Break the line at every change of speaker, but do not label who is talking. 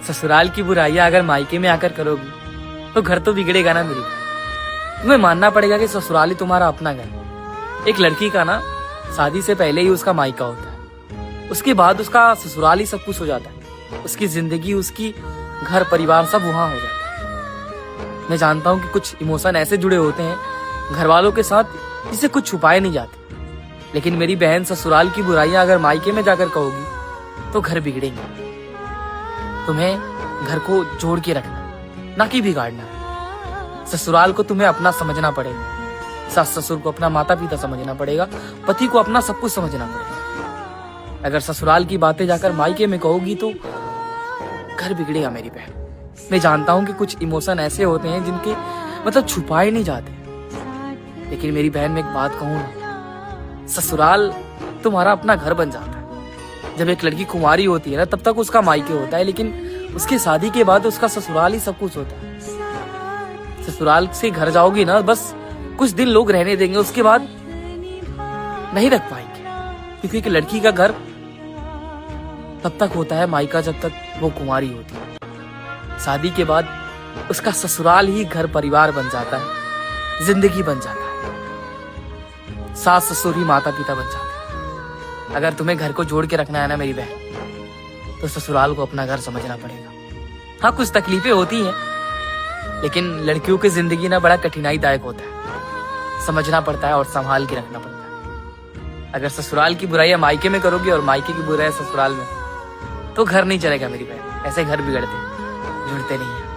ससुराल की बुराइयां अगर मायके में आकर करोगी तो घर तो बिगड़ेगा ना मेरी बहन। तुम्हें मानना पड़ेगा कि ससुराल ही तुम्हारा अपना घर है। एक लड़की का ना शादी से पहले ही उसका मायका होता है, उसके बाद उसका ससुराल ही सब कुछ हो जाता है। उसकी जिंदगी, उसकी घर परिवार सब वहां हो जाता है। मैं जानता हूँ कि कुछ इमोशन ऐसे जुड़े होते हैं घर वालों के साथ जिसे कुछ छुपाए नहीं जाते, लेकिन मेरी बहन ससुराल की बुराइयां अगर मायके में जाकर कहोगी तो घर बिगड़ेंगे। तुम्हें घर को जोड़ के रखना, ना कि बिगाड़ना। ससुराल को तुम्हें अपना समझना पड़ेगा, सास ससुर को अपना माता पिता समझना पड़ेगा, पति को अपना सब कुछ समझना पड़ेगा। अगर ससुराल की बातें जाकर मायके में कहोगी तो घर बिगड़ेगा मेरी बहन। मैं जानता हूं कि कुछ इमोशन ऐसे होते हैं जिनके मतलब छुपाए नहीं जाते, लेकिन मेरी बहन मैं एक बात कहूं ना, ससुराल तुम्हारा अपना घर बन जाता है। जब एक लड़की कुंवारी होती है ना तब तक उसका मायके होता है, लेकिन उसकी शादी के बाद उसका ससुराल ही सब कुछ होता है। ससुराल से घर जाओगी ना, बस कुछ दिन लोग रहने देंगे, उसके बाद नहीं रख पाएंगे, क्योंकि एक लड़की का घर तब तक होता है मायका जब तक वो कुंवारी होती है। शादी के बाद उसका ससुराल ही घर परिवार बन जाता है, जिंदगी बन जाता है, सास ससुर ही माता पिता बन जाते हैं। अगर तुम्हें घर को जोड़ के रखना है ना मेरी बहन, तो ससुराल को अपना घर समझना पड़ेगा। हाँ, कुछ तकलीफें होती हैं, लेकिन लड़कियों की जिंदगी ना बड़ा कठिनाईदायक होता है, समझना पड़ता है और संभाल के रखना पड़ता है। अगर ससुराल की बुराइयां मायके में करोगी और मायके की बुराइयां ससुराल में, तो घर नहीं चलेगा मेरी बहन। ऐसे घर बिगड़ते, जुड़ते नहीं है।